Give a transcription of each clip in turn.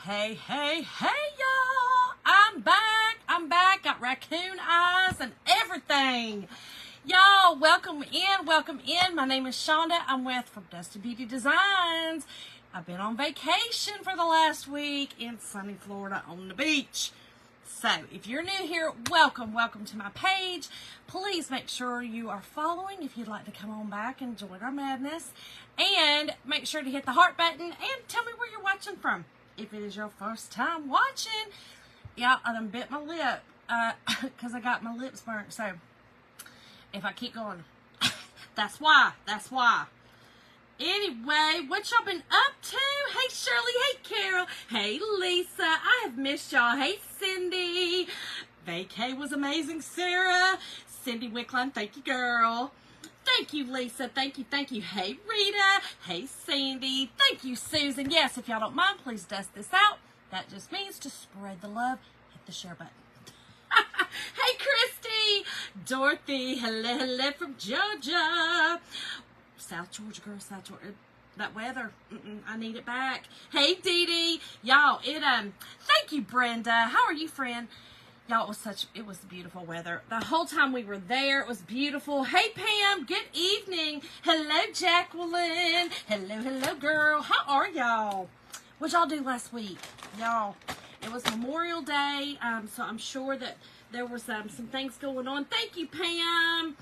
Hey, hey, hey, y'all. I'm back. Got raccoon eyes and everything. Y'all, welcome in. My name is Shonda. I'm from Dusty Beauty Designs. I've been on vacation for the last week in sunny Florida on the beach. So, if you're new here, welcome to my page. Please make sure you are following if you'd like to come on back and join our madness. And make sure to hit the heart button and tell me where you're watching from. If it is your first time watching, yeah, I done bit my lip because I got my lips burnt. So, if I keep going, that's why. Anyway, what y'all been up to? Hey, Shirley. Hey, Carol. Hey, Lisa. I have missed y'all. Hey, Cindy. Vacay was amazing, Sarah. Cindy Wickline, thank you, girl. Thank you, Lisa. Thank you. Hey, Rita. Hey, Sandy. Thank you, Susan. Yes, if y'all don't mind, please dust this out. That just means to spread the love. Hit the share button. Hey, Christy. Dorothy. Hello from Georgia. South Georgia, girl, South Georgia. That weather, I need it back. Hey, Dee Dee. Y'all, thank you, Brenda. How are you, friend? Y'all, it was beautiful weather. The whole time we were there, it was beautiful. Hey, Pam, good evening. Hello, Jacqueline. Hello, girl. How are y'all? What'd y'all do last week? Y'all, it was Memorial Day, so I'm sure that there was some things going on. Thank you, Pam.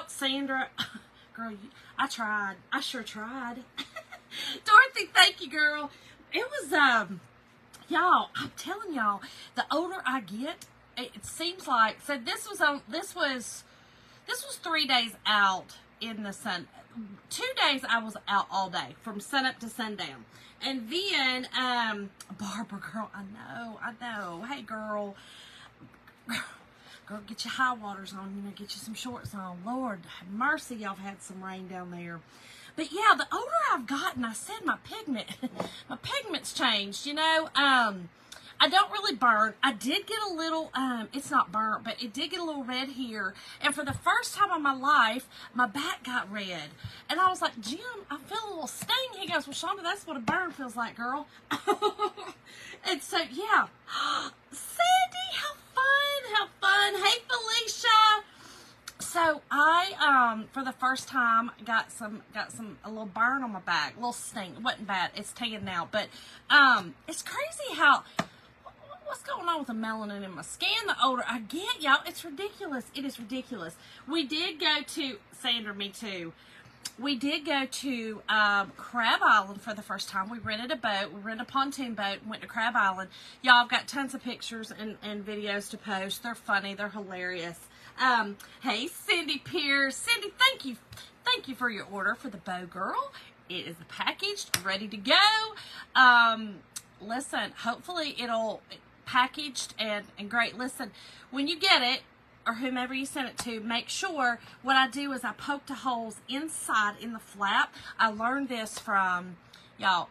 Sandra. Girl, I tried. I sure tried. Dorothy, thank you, girl. It was, y'all, I'm telling y'all, the older I get, it seems like, so this was 3 days out in the sun. 2 days I was out all day, from sunup to sundown. And then, Barbara, girl, I know. Hey, girl, get your high waters on, get you some shorts on. Lord have mercy, y'all have had some rain down there. But yeah, the older I've gotten, I said my pigment's changed, I don't really burn. I did get a little, it's not burnt, but it did get a little red here. And for the first time in my life, my back got red. And I was like, Jim, I feel a little sting. He goes, well, Shonda, that's what a burn feels like, girl. And so, yeah. Sandy, how fun. Hey, Felicia. So I, for the first time, got a little burn on my back, a little sting. It wasn't bad. It's tan now, but it's crazy what's going on with the melanin in my skin the older I get, y'all. It's ridiculous. It is ridiculous. We did go to Sandra, me too. We did go to Crab Island for the first time. We rented a boat. We rented a pontoon boat and went to Crab Island. Y'all, I've got tons of pictures and videos to post. They're funny. They're hilarious. Hey, Cindy Pierce. Cindy, thank you. Thank you for your order for the bow, girl. It is packaged, ready to go. Listen, hopefully it'll packaged and great. Listen, when you get it, or whomever you send it to, make sure what I do is I poke the holes inside in the flap. I learned this from, y'all,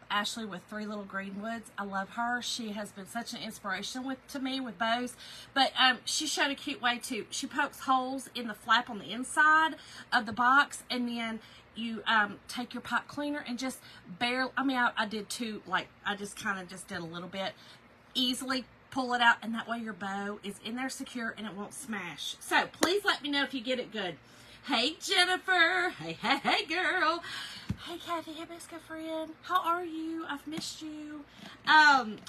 Ashley with Three Little Greenwoods. I love her. She has been such an inspiration to me with bows. But she showed a cute way too. She pokes holes in the flap on the inside of the box, and then you take your pipe cleaner and just barely, I did two, I just kind of just did a little bit. Easily pull it out, and that way your bow is in there secure and it won't smash. So please let me know if you get it good. Hey, Jennifer. Hey, girl. Hey, Kathy. Hey, Miss friend. How are you? I've missed you.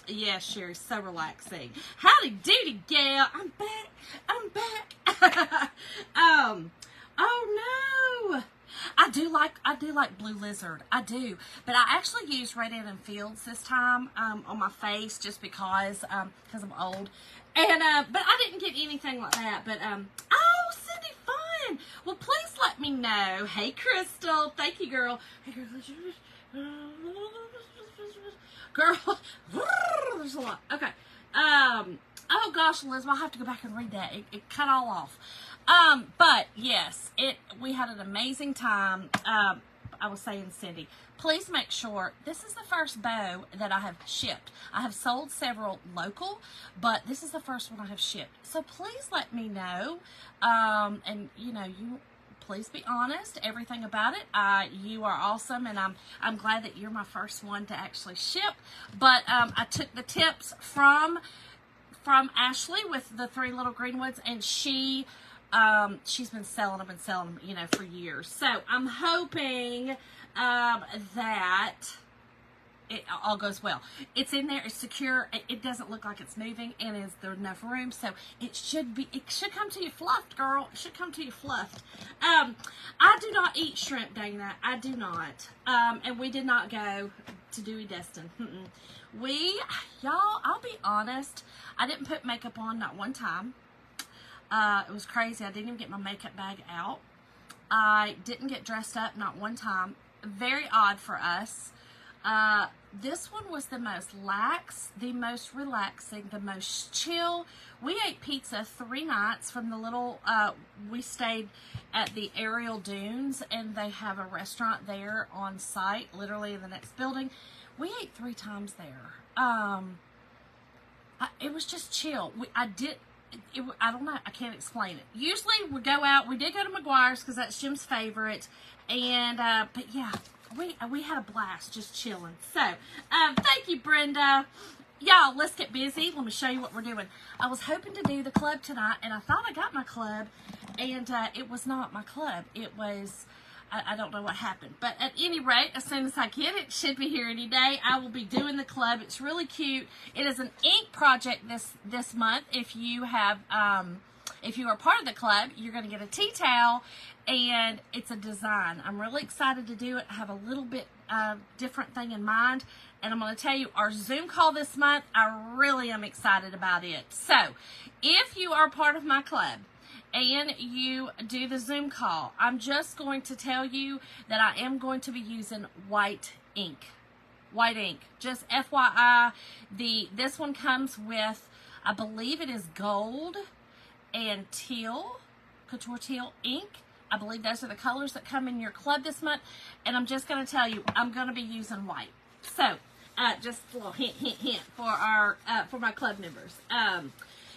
Yeah, Sherry, so relaxing. Howdy doody, gal. I'm back. Oh no. I do like Blue Lizard. I do. But I actually used Radiant and Fields this time on my face just because I'm old. And but I didn't get anything like that. But oh, Cindy, fun. Well, please let me know. Hey, Crystal. Thank you, girl. Hey, girl. There's a lot. Okay. Oh gosh, Liz, I'll have to go back and read that. It cut all off. But yes, we had an amazing time. I was saying, Cindy, please make sure this is the first bow that I have shipped. I have sold several local, but this is the first one I have shipped. So please let me know. And you please be honest. Everything about it, you are awesome, and I'm glad that you're my first one to actually ship. But I took the tips from Ashley with the 3 Little Greenwoods, and she's been selling them, you know, for years. So I'm hoping that it all goes well. It's in there, it's secure, it doesn't look like it's moving, and there's enough room, so it should come to you fluffed, girl. It should come to you fluffed. I do not eat shrimp, Dana. I do not. And we did not go to Dewey Destin. Y'all, I'll be honest, I didn't put makeup on not one time. It was crazy. I didn't even get my makeup bag out. I didn't get dressed up not one time. Very odd for us. This one was the most lax, the most relaxing, the most chill. We ate pizza 3 nights from the little, we stayed at the Ariel Dunes, and they have a restaurant there on site, literally in the next building. We ate 3 times there. It was just chill. I don't know. I can't explain it. Usually we go out. We did go to McGuire's because that's Jim's favorite. And, but yeah, we had a blast just chilling. So, thank you, Brenda. Y'all, let's get busy. Let me show you what we're doing. I was hoping to do the club tonight, and I thought I got my club, and it was not my club. It was, I don't know what happened. But at any rate, as soon as I get it, should be here any day, I will be doing the club. It's really cute. It is an ink project this month. If you have, if you are part of the club, you're going to get a tea towel, and it's a design. I'm really excited to do it. I have a little bit different thing in mind, and I'm going to tell you our Zoom call this month, I really am excited about it. So, if you are part of my club, and you do the Zoom call, I'm just going to tell you that I am going to be using white ink. White ink. Just FYI, this one comes with, I believe it is gold and teal, couture teal ink. I believe those are the colors that come in your club this month. And I'm just going to tell you, I'm going to be using white. So, just a little hint for our, for my club members.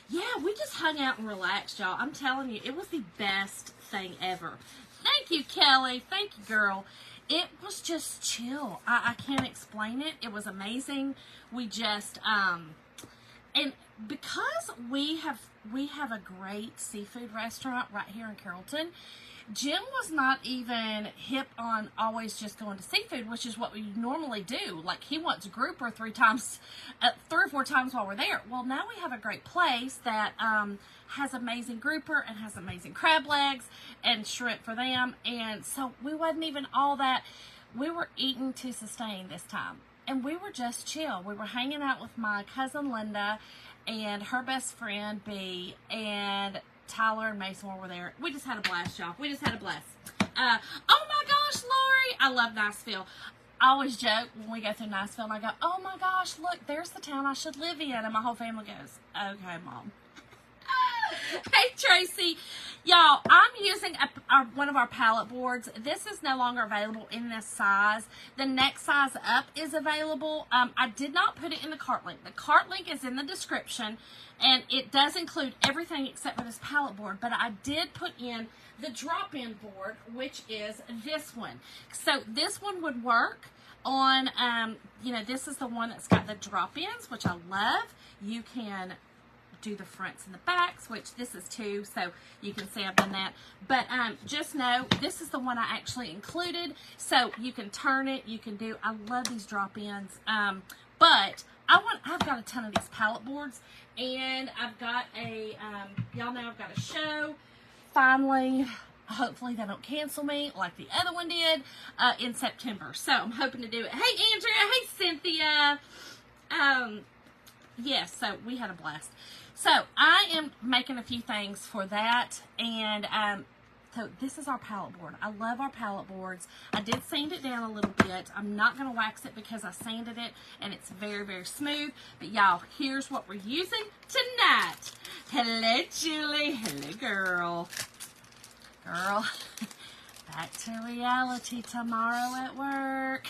Yeah, we just hung out and relaxed, y'all. I'm telling you, it was the best thing ever. Thank you, Kelly. Thank you, girl. It was just chill. I can't explain it. It was amazing. We just, and because we have a great seafood restaurant right here in Carrollton, Jim was not even hip on always just going to seafood, which is what we normally do. Like, he wants grouper 3 or 4 times while we're there. Well, now we have a great place that has amazing grouper and has amazing crab legs and shrimp for them. And so we wasn't even all that. We were eating to sustain this time. And we were just chill. We were hanging out with my cousin Linda and her best friend B, and Tyler and Mason were there. We just had a blast, y'all. We just had a blast. Oh my gosh, Lori. I love Niceville. I always joke when we go through Niceville, and I go, oh my gosh, look, there's the town I should live in. And my whole family goes, okay, Mom. Hey, Tracy. Y'all, I'm using one of our palette boards. This is no longer available in this size. The next size up is available. I did not put it in the cart link. The cart link is in the description, and it does include everything except for this palette board. But I did put in the drop-in board, which is this one. So this one would work on, you know, this is the one that's got the drop-ins, which I love. You can do the fronts and the backs, which this is too, so you can see I've done that. But just know this is the one I actually included, so you can turn it. You can do. I love these drop-ins. But I've got a ton of these palette boards, and I've got a y'all know I've got a show. Finally, hopefully they don't cancel me like the other one did in September. So I'm hoping to do it. Hey Andrea, hey Cynthia. Yes, so we had a blast. So I am making a few things for that, and so this is our palette board. I love our palette boards. I did sand it down a little bit. I'm not going to wax it because I sanded it, and it's very, very smooth. But y'all, here's what we're using tonight. Hello, Julie. Hello, girl. Girl, back to reality tomorrow at work.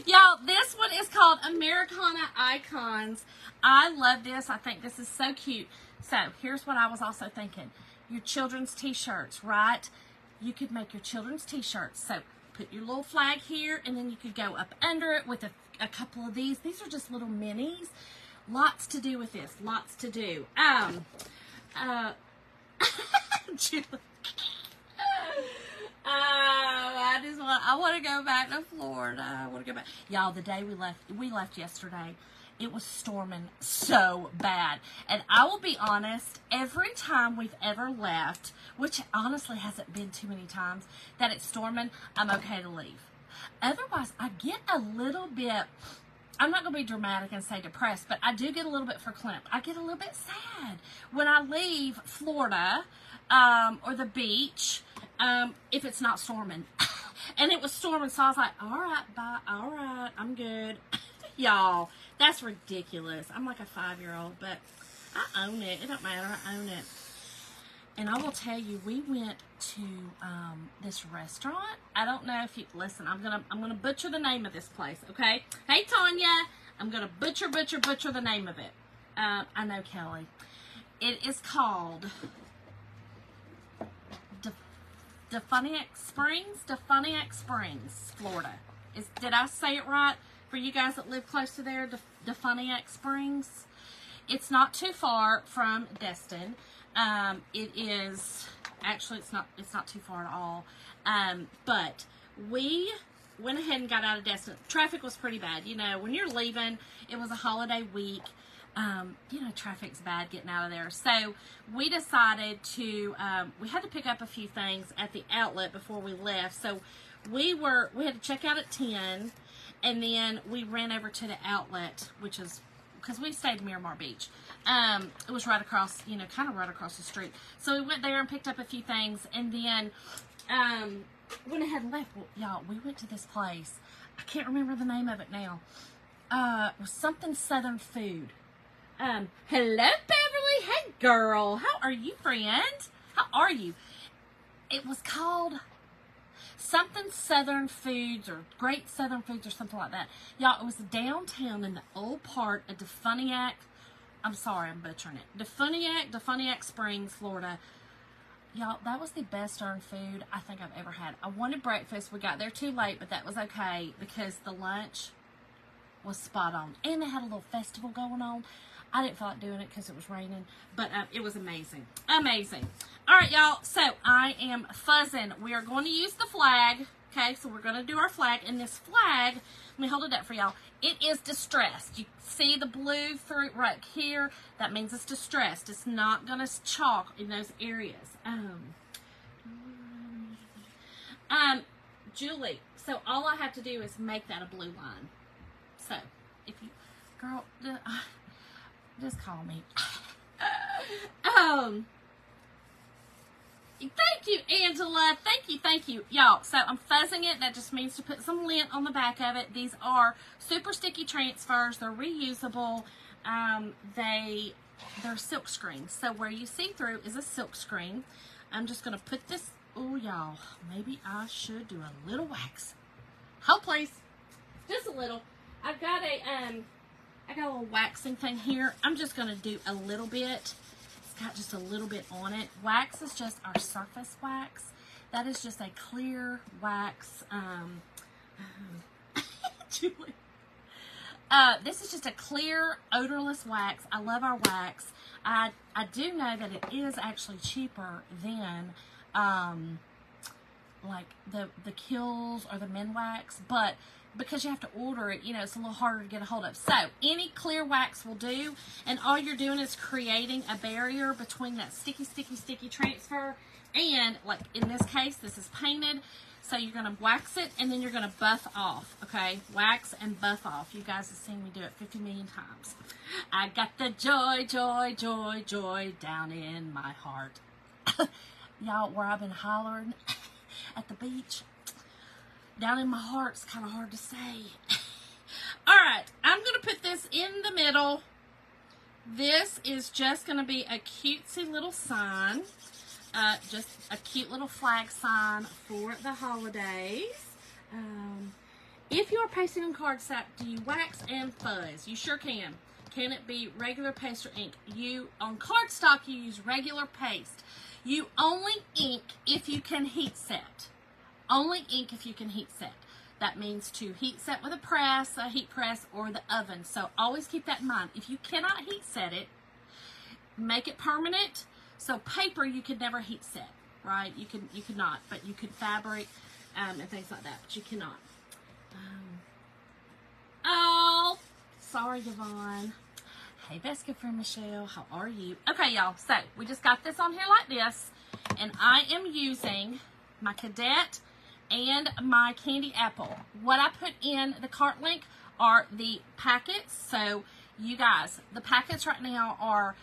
Y'all, this one is called Americana Icons. I love this. I think this is so cute. So, here's what I was also thinking. Your children's t-shirts, right? you could make your children's t-shirts. So put your little flag here, and then you could go up under it with a couple of these. These are just little minis. Lots to do with this. Lots to do. Julie. I want to go back to Florida. I want to go back. Y'all, the day we left yesterday, it was storming so bad. And I will be honest, every time we've ever left, which honestly hasn't been too many times, that it's storming, I'm okay to leave. Otherwise, I get a little bit, I'm not going to be dramatic and say depressed, but I do get a little bit verklempt. I get a little bit sad when I leave Florida or the beach if it's not storming. And it was storming, so I was like, all right, bye, all right, I'm good. Y'all, that's ridiculous. I'm like a 5-year-old, but I own it. It don't matter. I own it. And I will tell you, we went to this restaurant. I don't know if you listen. I'm gonna butcher the name of this place. Okay. Hey Tanya, I'm gonna butcher the name of it. I know Kelly. It is called Defuniak Springs, Florida. Did I say it right? For you guys that live close to there, Defuniak Springs. It's not too far from Destin. It is actually it's not too far at all. But we went ahead and got out of Destin. Traffic was pretty bad. You know, when you're leaving, it was a holiday week. You know, traffic's bad getting out of there. So we decided to we had to pick up a few things at the outlet before we left. So we had to check out at 10. And then we ran over to the outlet, which is, because we stayed in Miramar Beach. It was right across, you know, kind of right across the street. So we went there and picked up a few things. And then went ahead and left. Well, y'all, we went to this place. I can't remember the name of it now. It was something Southern food. Hello, Beverly. Hey, girl. How are you, friend? How are you? It was called something Southern Foods or Great Southern Foods or something like that. Y'all, it was downtown in the old part of Defuniak. I'm sorry, I'm butchering it. Defuniak Springs, Florida. Y'all, that was the best darn food I think I've ever had. I wanted breakfast. We got there too late, but that was okay because the lunch was spot on. And they had a little festival going on. I didn't feel like doing it because it was raining, but it was amazing. Amazing. All right, y'all. So I am fuzzing. We are going to use the flag. Okay, so we're going to do our flag. And this flag, let me hold it up for y'all. It is distressed. You see the blue through right here? That means it's distressed. It's not going to chalk in those areas. Julie, so all I have to do is make that a blue line. So, if you, girl, just call me. Thank you, Angela. Thank you. Y'all, so I'm fuzzing it. That just means to put some lint on the back of it. These are super sticky transfers. They're reusable. They're silk screens. So where you see through is a silk screen. I'm just going to put this, oh, y'all, maybe I should do a little wax. Hold, please. Just a little. I got a little waxing thing here. I'm just going to do a little bit. It's got just a little bit on it. Wax is just our surface wax. That is just a clear wax. Julie. This is just a clear, odorless wax. I love our wax. I do know that it is actually cheaper than like the Kills or the Men Wax, but because you have to order it, you know, it's a little harder to get a hold of. So any clear wax will do, and all you're doing is creating a barrier between that sticky transfer and, like in this case, this is painted. So you're going to wax it, and then you're going to buff off, okay? Wax and buff off. You guys have seen me do it 50 million times. I got the joy, joy, joy, joy down in my heart. Y'all, where I've been hollering at the beach, down in my heart's kind of hard to say. All right, I'm going to put this in the middle. This is just going to be a cutesy little sign. Just a cute little flag sign for the holidays. If you are pasting on cardstock, do you wax and fuzz? You sure can. Can it be regular paste or ink? On cardstock, you use regular paste. You only ink if you can heat set. Only ink if you can heat set. That means to heat set with a heat press, or the oven. So always keep that in mind. If you cannot heat set it, make it permanent. So paper you could never heat set, right? You could not, but you could fabric and things like that, but you cannot. Oh, sorry, Devon. Hey, best good friend Michelle, how are you? Okay, y'all, so we just got this on here like this, and I am using my Cadet and my Candy Apple. What I put in the cart link are the packets. So you guys, the packets right now are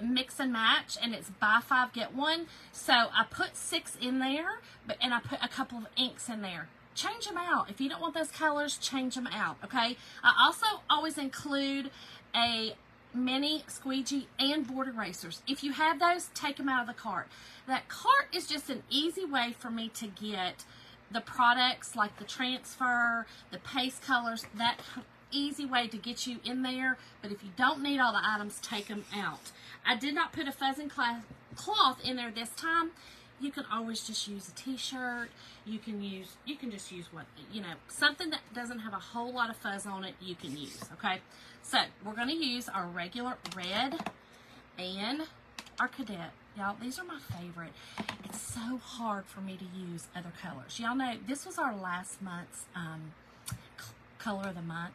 mix and match, and it's buy 5 get 1. So I put 6 in there, and I put a couple of inks in there. Change them out. If you don't want those colors, change them out, okay? I also always include a mini squeegee and board erasers. If you have those, take them out of the cart. That cart is just an easy way for me to get the products like the transfer, the paste colors, that easy way to get you in there. But if you don't need all the items, take them out. I did not put a fuzzing cloth in there this time. You can always just use a t-shirt. You can just use what, something that doesn't have a whole lot of fuzz on it, you can use, okay? So we're going to use our regular red and our Cadet. Y'all, these are my favorite. It's so hard for me to use other colors. Y'all know this was our last month's color of the month.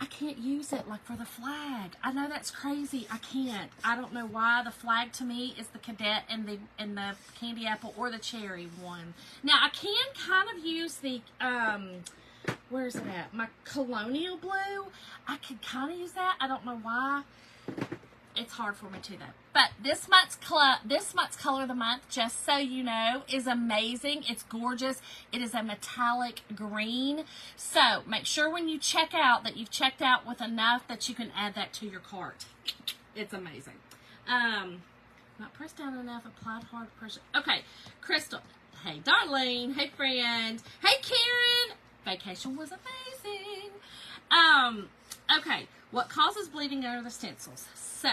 I can't use it like for the flag. I know that's crazy. I can't. I don't know why. The flag to me is the Cadet and the Candy Apple or the cherry one. Now I can kind of use the where is it at? My Colonial Blue. I could kind of use that. I don't know why. It's hard for me to though. But this month's color of the month, just so you know, is amazing. It's gorgeous. It is a metallic green. So make sure when you check out that you've checked out with enough that you can add that to your cart. It's amazing. Not pressed down enough. Applied hard pressure. Okay, Crystal. Hey, Darlene. Hey, friend. Hey, Karen. Vacation was amazing. Okay, what causes bleeding under the stencils? So,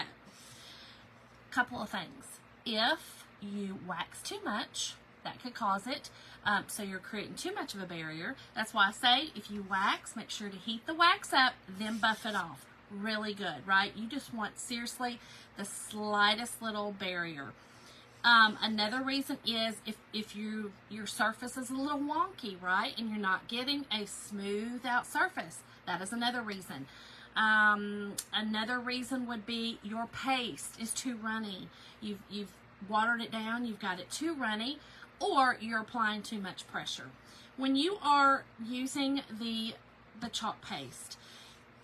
couple of things. If you wax too much, that could cause it. So you're creating too much of a barrier. That's why I say if you wax, make sure to heat the wax up, then buff it off. Really good, right? You just want, seriously, the slightest little barrier. Another reason is if your surface is a little wonky, right? And you're not getting a smooth out surface. That is another reason. Another reason would be your paste is too runny. You've watered it down, you've got it too runny, or you're applying too much pressure. When you are using the chalk paste,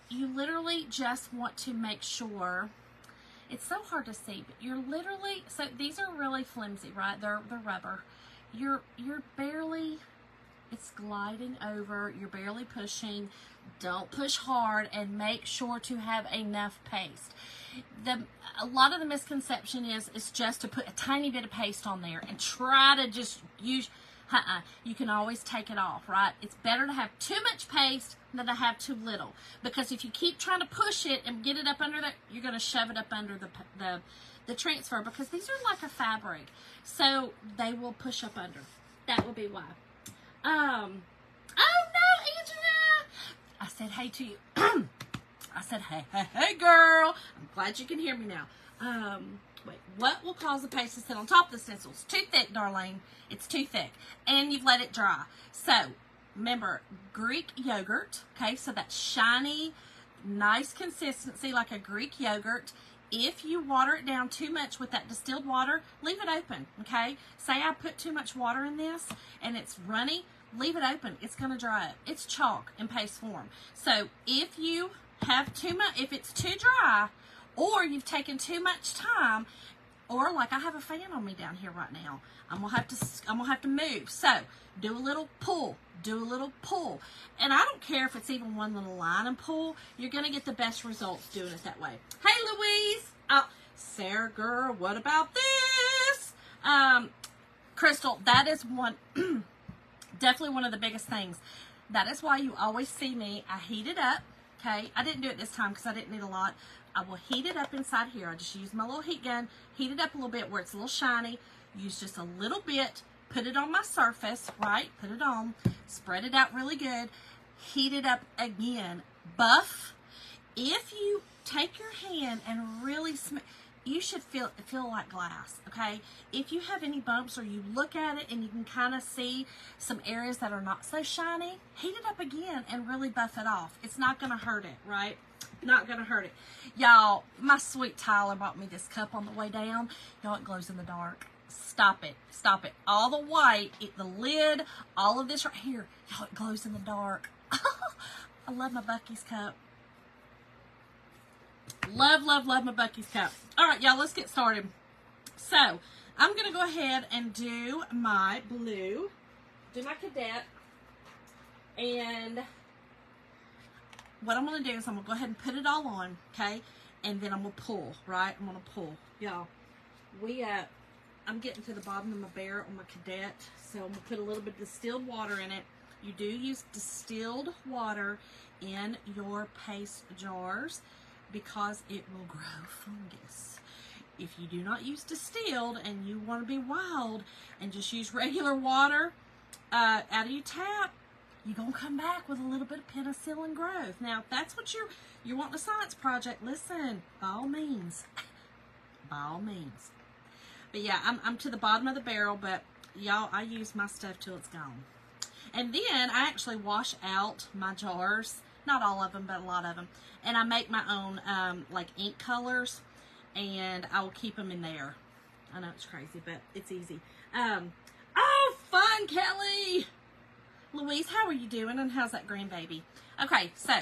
you literally just want to make sure, it's so hard to see, but you're literally, so these are really flimsy, right? They're rubber. You're barely, it's gliding over, you're barely pushing. Don't push hard, and make sure to have enough paste. A lot of the misconception is just to put a tiny bit of paste on there and try to just use, you can always take it off, right? It's better to have too much paste than to have too little, because if you keep trying to push it and get it up under that, you're going to shove it up under the transfer, because these are like a fabric, so they will push up under. That will be why. Oh no, Angela! I said hey to you. I said hey girl. I'm glad you can hear me now. Wait, what will cause the paste to sit on top of the stencil? It's too thick, Darlene. It's too thick. And you've let it dry. So, remember, Greek yogurt. Okay, so that shiny, nice consistency like a Greek yogurt. If you water it down too much with that distilled water, leave it open, okay? Say I put too much water in this and it's runny, leave it open. It's going to dry up. It's chalk in paste form. So if you have too much, if it's too dry, or you've taken too much time, or like I have a fan on me down here right now, I'm gonna have to move. So do a little pull, and I don't care if it's even one little line and pull. You're gonna get the best results doing it that way. Hey Louise, Sarah girl, what about this? Crystal, that is one. Definitely one of the biggest things. That is why you always see me, I heat it up, okay? I didn't do it this time because I didn't need a lot. I will heat it up inside here. I just use my little heat gun, heat it up a little bit where it's a little shiny. Use just a little bit, put it on my surface, right? Put it on, spread it out really good, heat it up again. Buff. If you take your hand and really you should feel like glass, okay? If you have any bumps or you look at it and you can kind of see some areas that are not so shiny, heat it up again and really buff it off. It's not going to hurt it, right? Not going to hurt it. Y'all, my sweet Tyler bought me this cup on the way down. Y'all, it glows in the dark. Stop it. Stop it. All the white, the lid, all of this right here. Y'all, it glows in the dark. I love my Buc-ee's cup. Love, love, love my Buc-ee's cup. All right, y'all, let's get started. So, I'm going to go ahead and do my blue, do my cadet, and what I'm going to do is I'm going to go ahead and put it all on, okay, and then I'm going to pull, right? I'm going to pull. Y'all, I'm getting to the bottom of my barrel on my cadet, so I'm going to put a little bit of distilled water in it. You do use distilled water in your paste jars because it will grow fungus. If you do not use distilled and you want to be wild and just use regular water out of your tap, you're going to come back with a little bit of penicillin growth. Now, if that's what you want in a science project, listen, by all means. By all means. But yeah, I'm to the bottom of the barrel, but y'all, I use my stuff till it's gone. And then I actually wash out my jars, not all of them, but a lot of them. And I make my own like ink colors, and I will keep them in there. I know it's crazy, but it's easy. Oh, fun, Kelly! Louise, how are you doing? And how's that grandbaby? Okay, so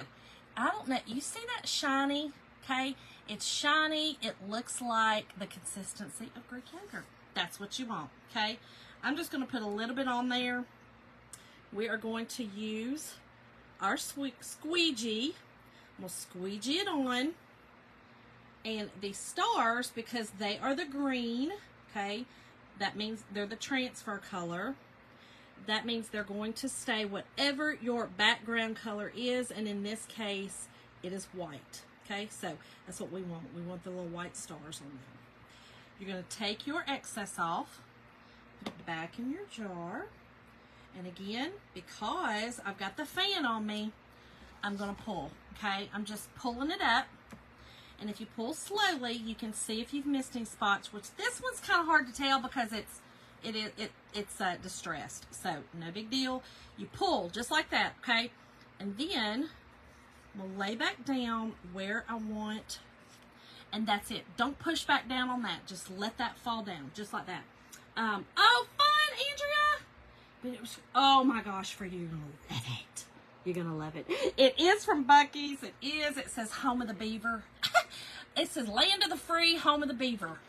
I don't know. You see that shiny? Okay, it's shiny. It looks like the consistency of Greek yogurt. That's what you want. Okay, I'm just going to put a little bit on there. We are going to use our squeegee. We'll squeegee it on. And the stars, because they are the green, okay, that means they're the transfer color. That means they're going to stay whatever your background color is, and in this case, it is white, okay? So that's what we want. We want the little white stars on there. You're going to take your excess off, put it back in your jar. And again, because I've got the fan on me, I'm going to pull, okay? I'm just pulling it up. And if you pull slowly, you can see if you've missed any spots, which this one's kind of hard to tell because it's distressed. So, no big deal. You pull just like that, okay? And then we'll lay back down where I want, and that's it. Don't push back down on that. Just let that fall down, just like that. Oh, fun, Andrea! But it was, oh my gosh, for you, you're gonna love it. You're gonna love it. It is from Buc-ee's. It is. It says Home of the Beaver. It says Land of the Free, Home of the Beaver.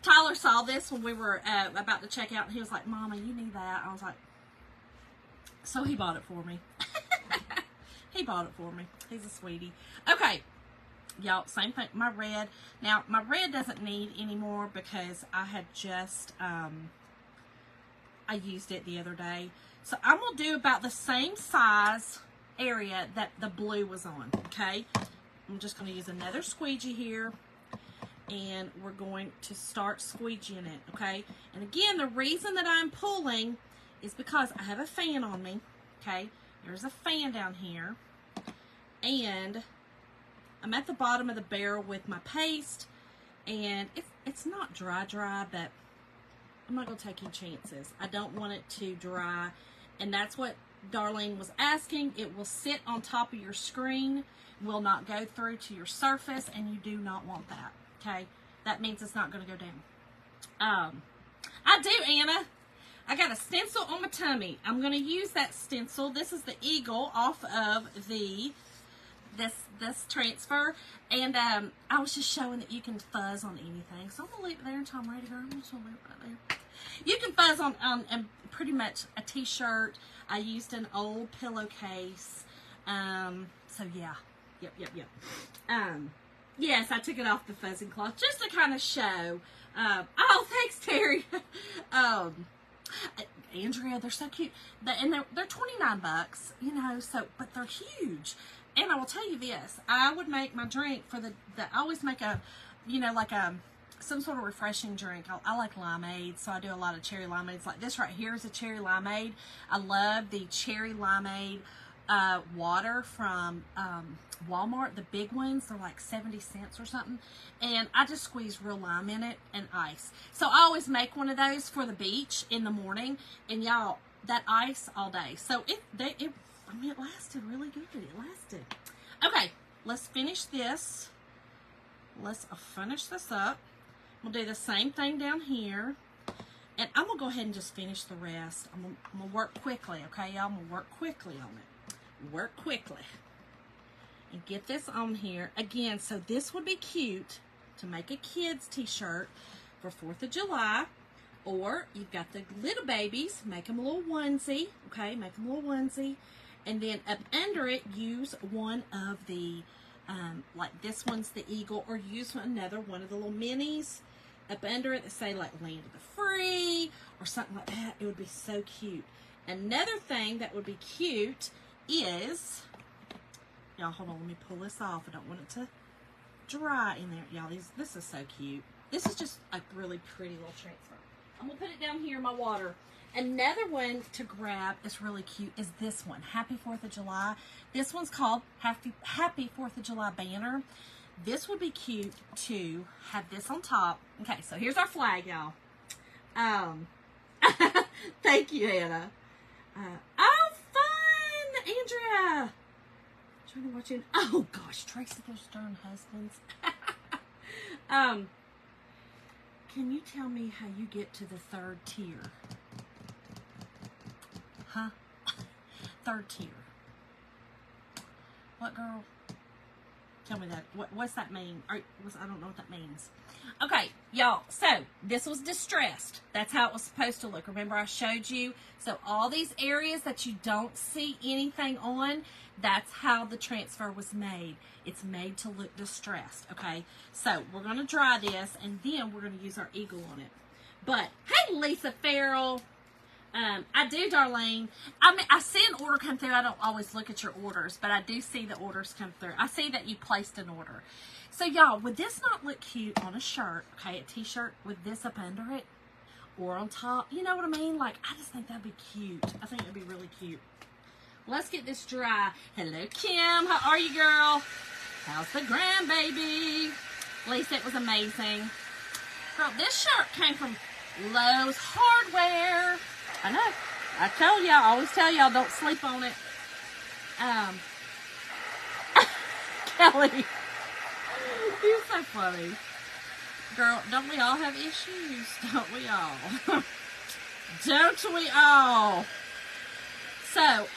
Tyler saw this when we were about to check out, and he was like, Mama, you need that. I was like, so he bought it for me. He bought it for me. He's a sweetie. Okay, y'all, same thing. My red. Now, my red doesn't need any more because I had just, I used it the other day. So I'm going to do about the same size area that the blue was on, okay? I'm just going to use another squeegee here, and we're going to start squeegeeing it, okay? And again, the reason that I'm pulling is because I have a fan on me, okay? There's a fan down here, and I'm at the bottom of the barrel with my paste, and it's not dry, but I'm not going to take any chances. I don't want it to dry, and that's what Darlene was asking. It will sit on top of your screen, will not go through to your surface, and you do not want that, okay? That means it's not going to go down. I do, Anna. I got a stencil on my tummy. I'm going to use that stencil. This is the eagle off of this transfer, and I was just showing that you can fuzz on anything. So I'm going to leave it there until I'm ready to go. I'm just going to leave it right there. You can fuzz on pretty much a t-shirt. I used an old pillowcase. So yeah. Yep. Yes, I took it off the fuzzing cloth just to kind of show. Oh, thanks, Terry. Andrea, they're so cute. And they're $29, you know, so, but they're huge. and I will tell you this, I would make my drink for I always make a, like some sort of refreshing drink. I like limeade, so I do a lot of cherry limeades. Like this right here is a cherry limeade. I love the cherry limeade water from Walmart, the big ones. They're like 70 cents or something, and I just squeeze real lime in it and ice. So I always make one of those for the beach in the morning, and y'all, that ice all day. So it lasted really good. It lasted. Okay, let's finish this. Let's finish this up. We'll do the same thing down here. And I'm going to go ahead and just finish the rest. I'm going to work quickly, okay, y'all? I'm going to work quickly on it. Work quickly. And get this on here. Again, so this would be cute to make a kid's t-shirt for 4th of July. Or you've got the little babies. Make them a little onesie, okay? Make them a little onesie. And then up under it, use one of the, like this one's the eagle, or use another one of the little minis up under it that say like Land of the Free or something like that. It would be so cute. Another thing that would be cute is, y'all hold on, let me pull this off. I don't want it to dry in there. Y'all, this is so cute. This is just a really pretty little transfer. I'm going to put it down here in my water. Another one to grab is really cute is this one, Happy 4th of July. This one's called Happy 4th of July banner. This would be cute to have this on top. Okay, so here's our flag, y'all. Thank you, Anna. Oh, fun, Andrea. Trying to watch it. Oh gosh, Tracy, those darn husbands. Can you tell me how you get to the 3rd tier? Huh? 3rd tier. What, girl? Tell me that. What's that mean? I don't know what that means. Okay, y'all. So, this was distressed. That's how it was supposed to look. Remember I showed you? So, all these areas that you don't see anything on, that's how the transfer was made. It's made to look distressed, okay? So, we're going to dry this, and then we're going to use our eagle on it. But, hey, Lisa Farrell. I do, Darlene. I see an order come through. I don't always look at your orders, but I do see the orders come through. I see that you placed an order. So, y'all, would this not look cute on a shirt, okay, a t-shirt with this up under it or on top? You know what I mean? Like, I just think that'd be cute. I think it'd be really cute. Let's get this dry. Hello, Kim. How are you, girl? How's the grandbaby? Lisa, it was amazing. Girl, this shirt came from Lowe's Hardware. I know. I told y'all, I always tell y'all, don't sleep on it. Kelly, you're so funny. Girl, don't we all have issues? Don't we all? Don't we all? So,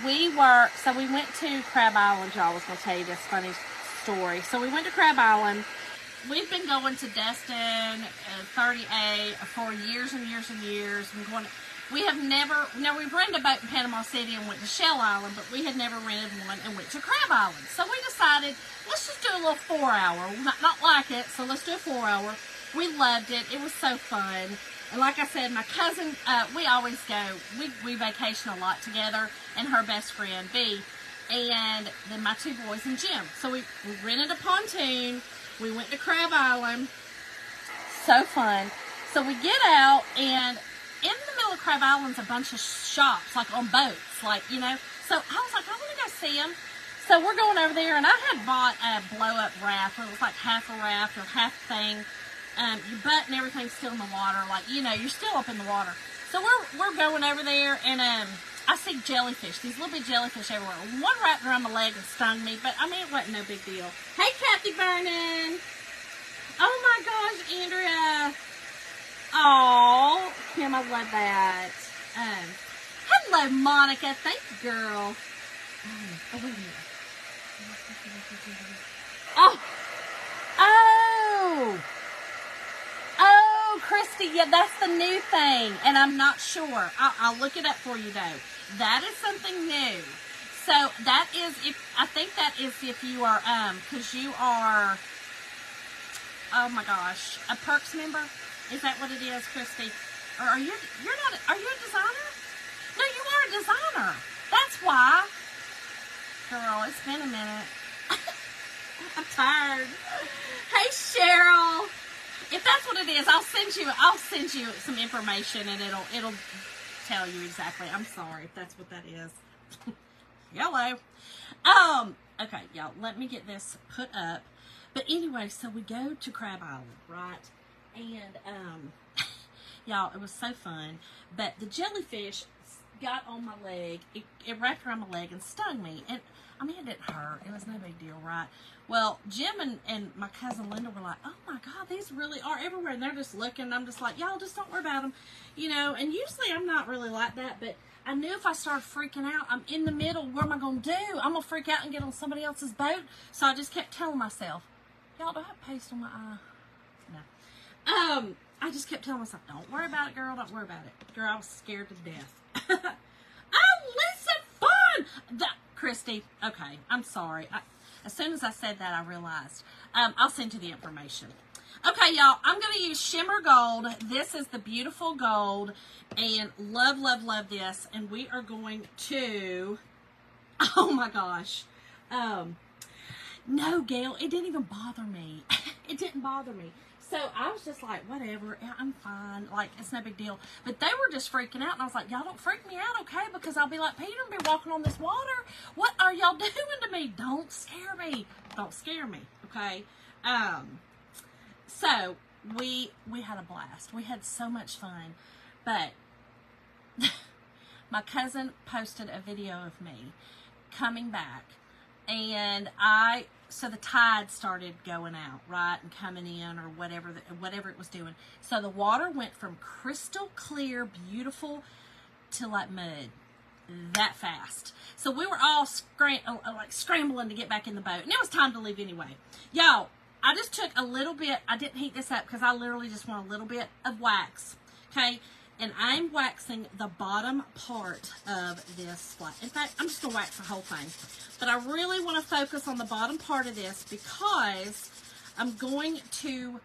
we went to Crab Island, y'all. I was going to tell you this funny story. So, we went to Crab Island. We've been going to Destin, 30A for years and years and years. We have never, we've rented a boat in Panama City and went to Shell Island, but we had never rented one and went to Crab Island. So we decided, let's just do a little 4-hour. Not like it, so let's do a 4-hour. We loved it. It was so fun. And like I said, my cousin, we always go, we vacation a lot together, and her best friend, B, and then my 2 boys and Jim. So we rented a pontoon. We went to Crab Island. So fun. So we get out, and in the middle of Crab Island's a bunch of shops, like on boats, like, you know. So I was like, I want to go see them. So we're going over there, and I had bought a blow-up raft. It was like half a raft or half thing. Your butt and everything's still in the water. Like, you know, you're still up in the water. So we're going over there, and I see jellyfish, these little bit jellyfish everywhere. One wrapped around my leg and stung me, but I mean, it wasn't no big deal. Hey, Kathy Vernon. Oh my gosh, Andrea. Oh, Kim, I love that. Hello, Monica. Thank you, girl. Oh, wait a minute. Oh, Christy, yeah, that's the new thing, and I'm not sure. I'll look it up for you, though. That is something new. So that is, I think that is if you are, because you are, oh my gosh, a Perks member? Is that what it is, Christy? Or are you a designer? No, you are a designer. That's why. turn. Hey, Cheryl. If that's what it is, I'll send you some information, and it'll tell you exactly. I'm sorry if that's what that is. Hello. Okay, y'all, let me get this put up. But anyway, so we go to Crab Island, right? And y'all, it was so fun. But the jellyfish got on my leg. It wrapped around my leg and stung me. And I mean, it didn't hurt. It was no big deal, right? Well, Jim and my cousin Linda were like, oh my God, these really are everywhere. And they're just looking. And I'm just like, y'all, just don't worry about them. You know, and usually I'm not really like that. But I knew if I started freaking out, I'm in the middle. What am I going to do? I'm going to freak out and get on somebody else's boat. So I just kept telling myself, y'all, do I have paste on my eye? No. I just kept telling myself, don't worry about it, girl. Don't worry about it. Girl, I was scared to death. Oh, listen, fun! Christy, okay, I'm sorry. As soon as I said that, I realized. I'll send you the information. Okay, y'all, I'm going to use Shimmer Gold. This is the beautiful gold, and love, love, love this. And we are going to, oh my gosh. No, Gail, it didn't even bother me. It didn't bother me. So I was just like, whatever, I'm fine. Like, it's no big deal. But they were just freaking out. And I was like, y'all don't freak me out, okay? Because I'll be like, Peter, be walking on this water. What are y'all doing to me? Don't scare me. Don't scare me, okay? So we had a blast. We had so much fun. But my cousin posted a video of me coming back. And so the tide started going out, right, and coming in, or whatever it was doing. So the water went from crystal clear, beautiful, to like mud, that fast. So we were all scrambling to get back in the boat, and it was time to leave anyway. Y'all, I just took a little bit. I didn't heat this up because I literally just want a little bit of wax, okay? And I'm waxing the bottom part of this flat. In fact, I'm just going to wax the whole thing. But I really want to focus on the bottom part of this because I am going to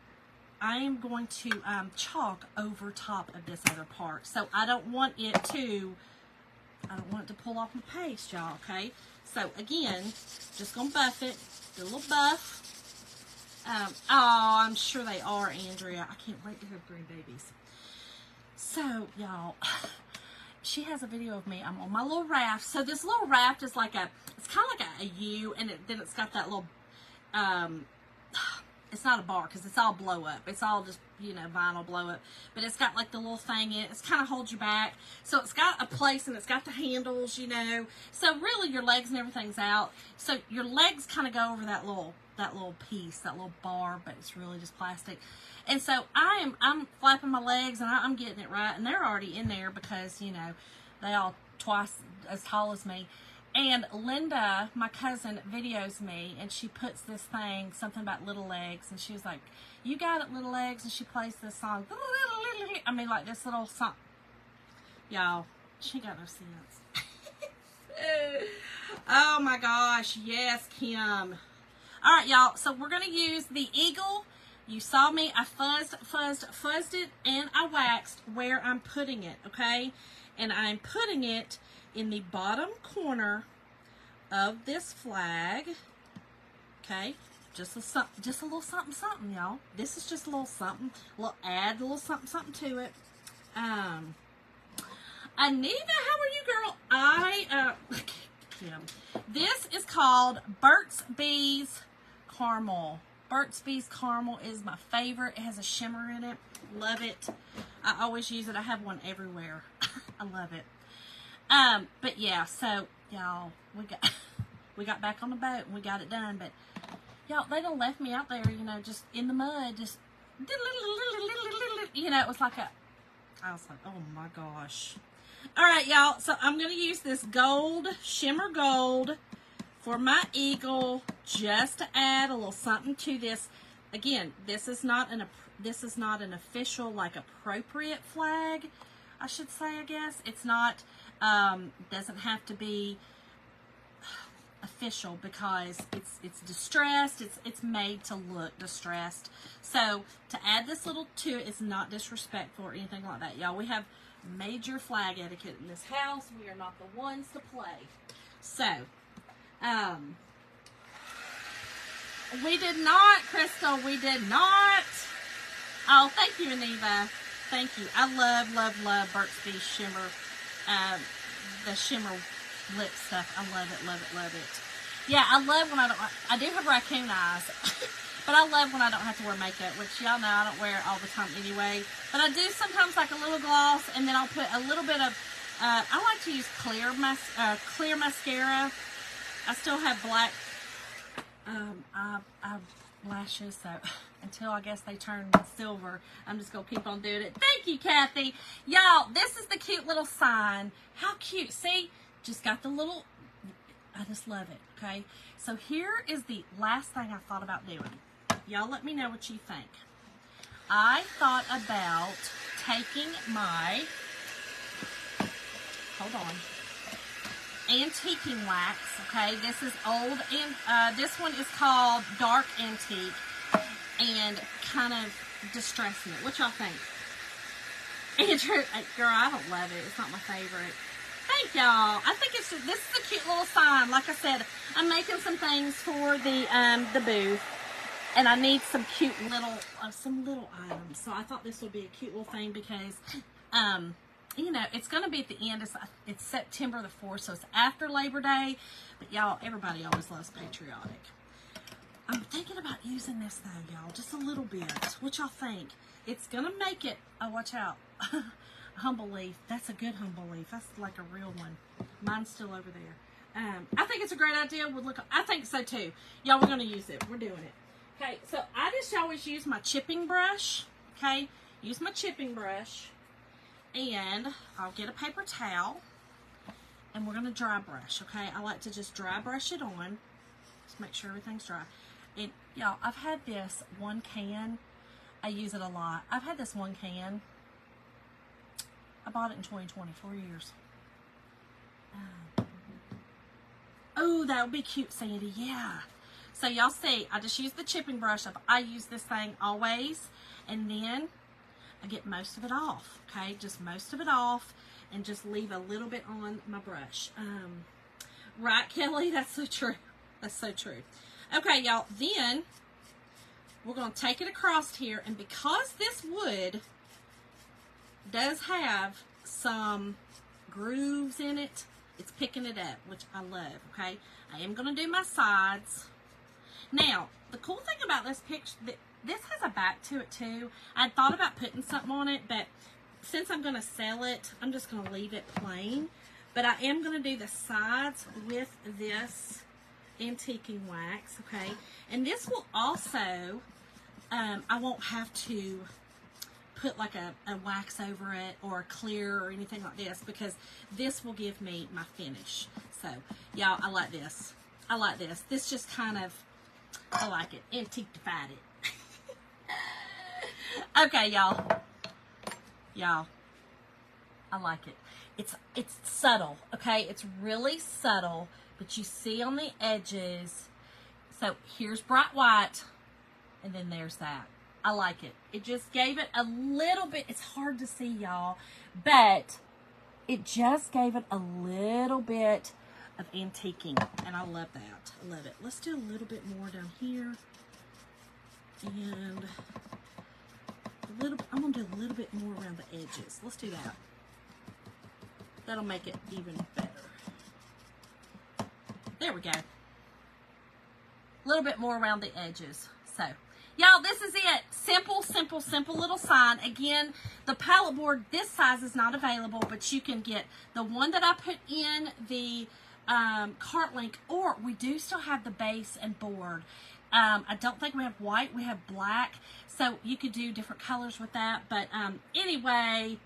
chalk over top of this other part. So I don't want it to pull off my paste, y'all, okay? So again, just going to buff it. Do a little buff. Oh, I'm sure they are, Andrea. I can't wait to have green babies. So, y'all, she has a video of me. I'm on my little raft. So this little raft is like it's kind of like a U, and then it's got that little, it's not a bar because it's all blow up. It's all just, you know, vinyl blow up. But it's got like the little thing in it. It's kind of holds you back. So it's got a place, and it's got the handles, you know. So really your legs and everything's out. So your legs kind of go over that little piece, that little bar, but it's really just plastic. And so I'm flapping my legs, and I'm getting it right, and they're already in there because, you know, they all twice as tall as me. And Linda, my cousin, videos me, and she puts this thing, something about little legs, and she was like, you got it, little legs, and she plays this song. I mean, like this little song. Y'all, she got no sense. Oh my gosh, yes, Kim. All right, y'all, so we're going to use the Eagle. You saw me, I fuzzed it, and I waxed where I'm putting it, okay? And I'm putting it in the bottom corner of this flag, okay? Just a little something, y'all. This is just a little something. Add a little something to it. Anita, how are you, girl? Kim. This is called Burt's Bees Caramel. Burt's Bees Caramel is my favorite. It has a shimmer in it. Love it. I always use it. I have one everywhere. I love it. But yeah, so y'all, we got back on the boat and we got it done. But y'all, they done left me out there, you know, just in the mud, just, you know, it was like I was like, oh my gosh. All right, y'all. So I'm going to use this gold, Shimmer Gold, for my Eagle, just to add a little something to this. Again, this is not an official, like, appropriate flag, I should say, I guess. It's not, doesn't have to be official because it's distressed. It's made to look distressed. So to add this little to it is not disrespectful or anything like that. Y'all, we have major flag etiquette in this house. We are not the ones to play. So, We did not, Crystal. We did not. Oh, thank you, Aniva. Thank you. I love, love, love Burt's Bees shimmer. The shimmer lip stuff. I love it, love it, love it. Yeah, I love when I do have raccoon eyes. But I love when I don't have to wear makeup, which y'all know I don't wear it all the time anyway. But I do sometimes like a little gloss, and then I'll put a little bit of, I like to use clear mascara. I still have black lashes, so until I guess they turn silver, I'm just going to keep on doing it. Thank you, Kathy. Y'all, this is the cute little sign. How cute. See? Just got the little, I just love it, okay? So here is the last thing I thought about doing. Y'all let me know what you think. I thought about taking my, hold on, antiquing wax, okay? This is old, and this one is called Dark Antique, and kind of distressing it. What y'all think? Andrew, girl, I don't love it. It's not my favorite. Thank y'all. I think it's just, this is a cute little sign. Like I said, I'm making some things for the booth, and I need some cute little, items. So I thought this would be a cute little thing because, you know, it's going to be at the end. It's September the 4th, so it's after Labor Day. But y'all, everybody always loves patriotic. I'm thinking about using this though, y'all, just a little bit. What y'all think? It's going to make it, oh, watch out. Humble leaf. That's a good humble leaf. That's like a real one. Mine's still over there. I think it's a great idea. I think so too. Y'all, we're going to use it. We're doing it. Okay, so I just always use my chipping brush. Okay, use my chipping brush. And I'll get a paper towel. And we're going to dry brush. Okay, I like to just dry brush it on. Just make sure everything's dry. And y'all, I've had this one can. I use it a lot. I've had this one can. I bought it in 2020, 4 years. Oh, that would be cute, Sandy. Yeah. So y'all see, I just use the chipping brush. I use this thing always. And then I get most of it off. Okay, just most of it off. And just leave a little bit on my brush. Right, Kelly? That's so true. That's so true. Okay, y'all. Then we're going to take it across here. And because this wood does have some grooves in it, it's picking it up, which I love, okay? I am going to do my sides. Now, the cool thing about this picture, this has a back to it too. I thought about putting something on it, but since I'm going to sell it, I'm just going to leave it plain. But I am going to do the sides with this antiquing wax, okay? And this will also, I won't have to put like a wax over it or a clear or anything like this, because this will give me my finish. So y'all, I like this. I like this. This just kind of, I like it. Antiquified it. Okay, y'all. Y'all, I like it. It's subtle, okay? It's really subtle, but you see on the edges. So here's bright white, and then there's that. I like it. It just gave it a little bit, it's hard to see, y'all, but it just gave it a little bit of antiquing, and I love that. I love it. Let's do a little bit more down here, and I'm going to do a little bit more around the edges. Let's do that. That'll make it even better. There we go. A little bit more around the edges. So, y'all, this is it. Simple, simple, simple little sign. Again, the palette board, this size is not available, but you can get the one that I put in the cart link, or we do still have the base and board. I don't think we have white. We have black. So you could do different colors with that. But anyway,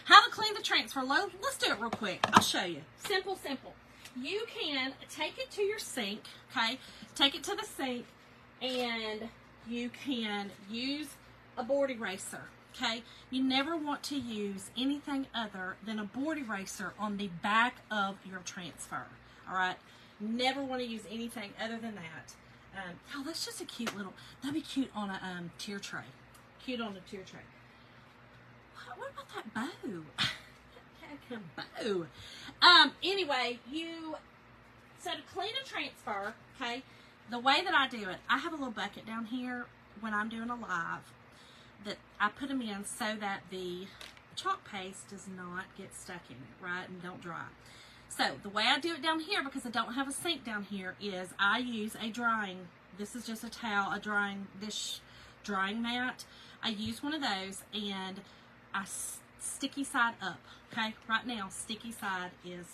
how to clean the transfer load. Let's do it real quick. I'll show you. Simple, simple. You can take it to your sink, okay? Take it to the sink, and you can use a board eraser, okay? You never want to use anything other than a board eraser on the back of your transfer, all right? Never want to use anything other than that. Oh, that's just a cute little, that'd be cute on a tier tray. Cute on a tier tray. What about that bow? Bow. Anyway, so to clean a transfer, okay, the way that I do it, I have a little bucket down here when I'm doing a live that I put them in so that the chalk paste does not get stuck in it, right, and don't dry. So the way I do it down here, because I don't have a sink down here, is I use a drying, this is just a towel, a drying dish drying mat. I use one of those, and I sticky side up, okay? Right now, sticky side is,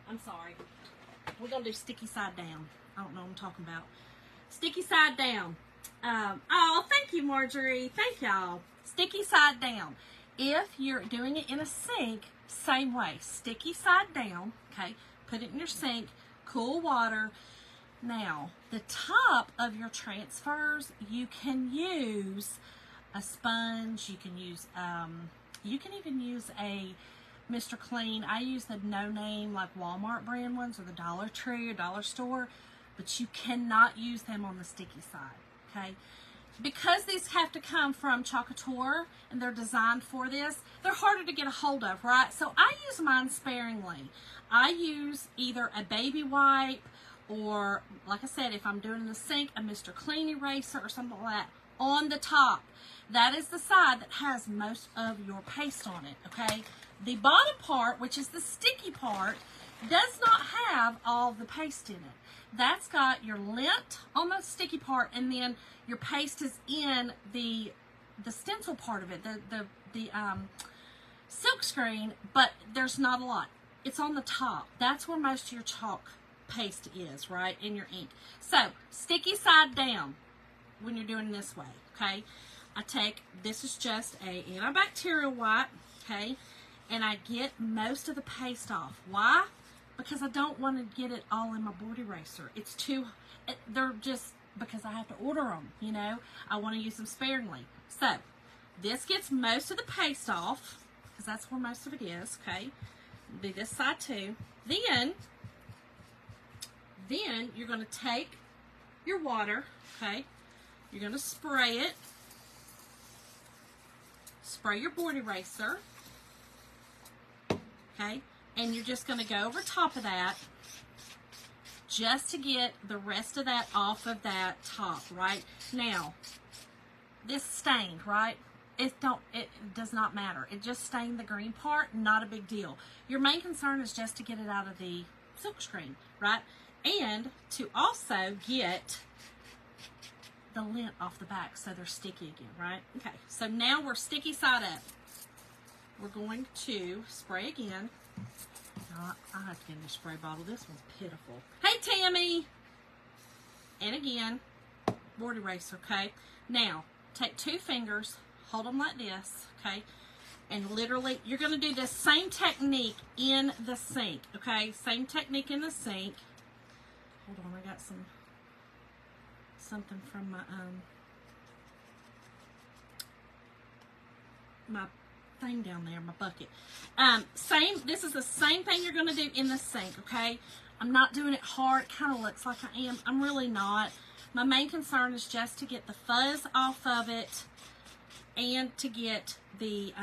I'm sorry, we're going to do sticky side down. I don't know what I'm talking about. Sticky side down. Oh, thank you, Marjorie. Thank y'all. Sticky side down. If you're doing it in a sink, same way. Sticky side down, okay? Put it in your sink, cool water. Now, the top of your transfers, you can use a sponge. You can even use a Mr. Clean. I use the no-name, like Walmart brand ones, or the Dollar Tree or Dollar Store, but you cannot use them on the sticky side, okay? Because these have to come from Chalk Couture and they're designed for this, they're harder to get a hold of, right? So I use mine sparingly. I use either a baby wipe or, like I said, if I'm doing in the sink, a Mr. Clean eraser or something like that on the top. That is the side that has most of your paste on it, okay? The bottom part, which is the sticky part, does not have all the paste in it. That's got your lint on the sticky part, and then your paste is in the stencil part of it, the silk screen, but there's not a lot. It's on the top. That's where most of your chalk paste is, right, in your ink. So, sticky side down when you're doing this way, okay? I take, this is just a antibacterial wipe, okay, and I get most of the paste off. Why? Because I don't want to get it all in my board eraser. It's too, they're just, because I have to order them, you know. I want to use them sparingly. So, this gets most of the paste off, because that's where most of it is, okay. Do this side too. Then you're going to take your water, okay. You're going to spray it. Spray your board eraser, okay. And you're just going to go over top of that just to get the rest of that off of that top, right? Now, this stained, right? It does not matter. It just stained the green part, not a big deal. Your main concern is just to get it out of the silk screen, right? And to also get the lint off the back so they're sticky again, right? Okay, so now we're sticky side up. We're going to spray again. I have to get a new spray bottle. This one's pitiful. Hey, Tammy! And again, board eraser, okay? Now, take 2 fingers, hold them like this, okay? And literally, you're going to do the same technique in the sink, okay? Same technique in the sink. Hold on, I got something from my thing down there, my bucket. This is the same thing you're going to do in the sink, okay? I'm not doing it hard. It kind of looks like I am. I'm really not. My main concern is just to get the fuzz off of it and to get the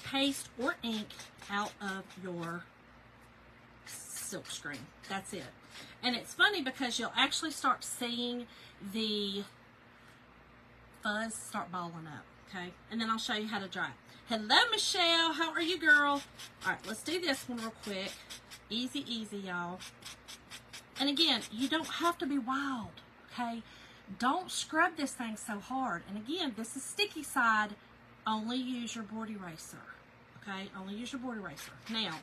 paste or ink out of your silk screen. That's it. And it's funny because you'll actually start seeing the fuzz start balling up. Okay, and then I'll show you how to dry it. Hello, Michelle. How are you, girl? All right, let's do this one real quick. Easy, easy, y'all. And again, you don't have to be wild, okay? Don't scrub this thing so hard. And again, this is sticky side. Only use your board eraser, okay? Only use your board eraser. Now,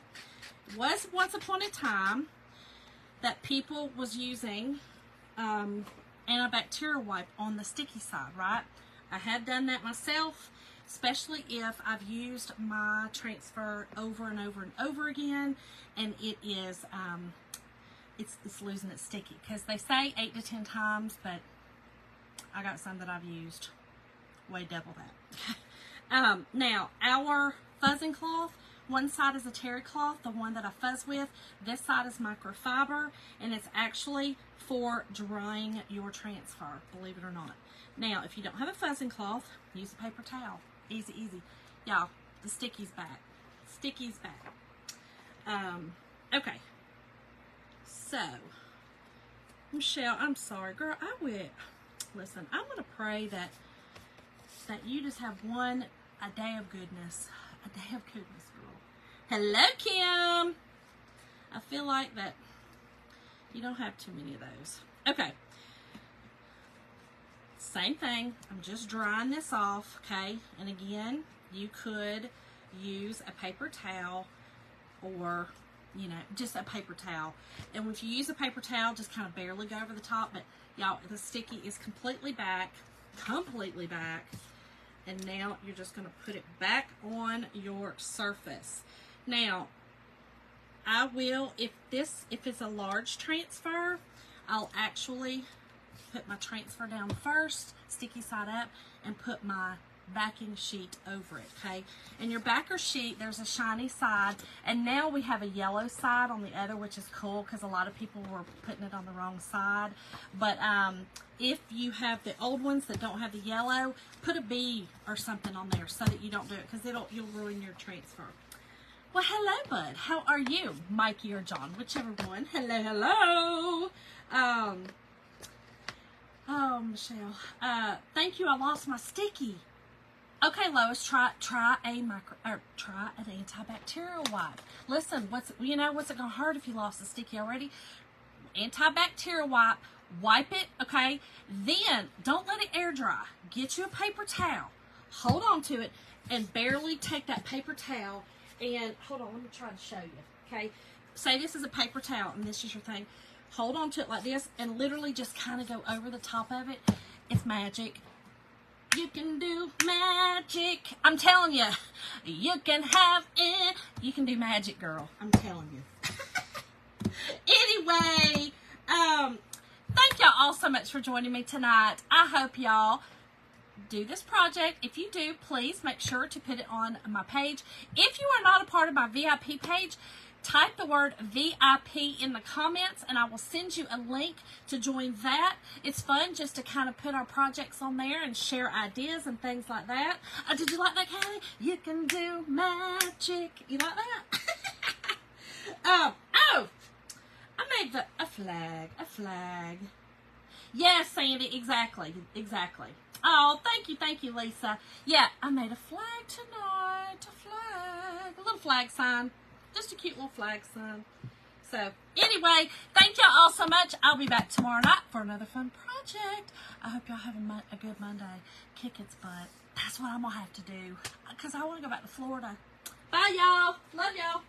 was once upon a time that people was using antibacterial wipe on the sticky side, right? I have done that myself, especially if I've used my transfer over and over and over again, and it is, it's losing its sticky, because they say 8 to 10 times, but I got some that I've used way double that. Now, our fuzzing cloth, one side is a terry cloth, the one that I fuzz with. This side is microfiber, and it's actually for drying your transfer, believe it or not. Now, if you don't have a fuzzing cloth, use a paper towel. Easy, easy. Y'all, the sticky's back. Sticky's back. Okay. So, Michelle, I'm sorry, girl. Listen, I'm gonna pray that you just have a day of goodness, girl. Hello, Kim. I feel like that you don't have too many of those. Okay. Same thing. I'm just drying this off, okay? And again, you could use a paper towel or, you know, just a paper towel. And if you use a paper towel, just kind of barely go over the top. But, y'all, the sticky is completely back. And now you're just going to put it back on your surface. Now, I will, if it's a large transfer, I'll actually put my transfer down first, sticky side up, and put my backing sheet over it, okay? And your backer sheet, there's a shiny side, and now we have a yellow side on the other, which is cool because a lot of people were putting it on the wrong side. But if you have the old ones that don't have the yellow, put a B or something on there so that you don't do it, because you'll ruin your transfer. Well, hello, bud. How are you? Mikey or John, whichever one. Hello. Oh, Michelle. Thank you. I lost my sticky. Okay, Lois. Try an antibacterial wipe. Listen, what's it gonna hurt if you lost the sticky already? Antibacterial wipe. Wipe it. Okay. Then don't let it air dry. Get you a paper towel. Hold on to it and barely take that paper towel and hold on. Let me try to show you. Okay. Say this is a paper towel and this is your thing. Hold on to it like this and literally just kind of go over the top of it. It's magic. You can do magic. I'm telling you. You can have it. You can do magic, girl. I'm telling you. Anyway, thank y'all all so much for joining me tonight. I hope y'all do this project. If you do, please make sure to put it on my page. If you are not a part of my VIP page, type the word VIP in the comments and I will send you a link to join that. It's fun just to kind of put our projects on there and share ideas and things like that. Did you like that, Callie? You can do magic. You like that? Oh, I made a flag. Yes, Sandy, exactly. Oh, thank you, Lisa. Yeah, I made a flag tonight, a little flag sign. Just a cute little flag sign. So, anyway, thank y'all all so much. I'll be back tomorrow night for another fun project. I hope y'all have a good Monday. Kick its butt. That's what I'm going to have to do because I want to go back to Florida. Bye, y'all. Love y'all.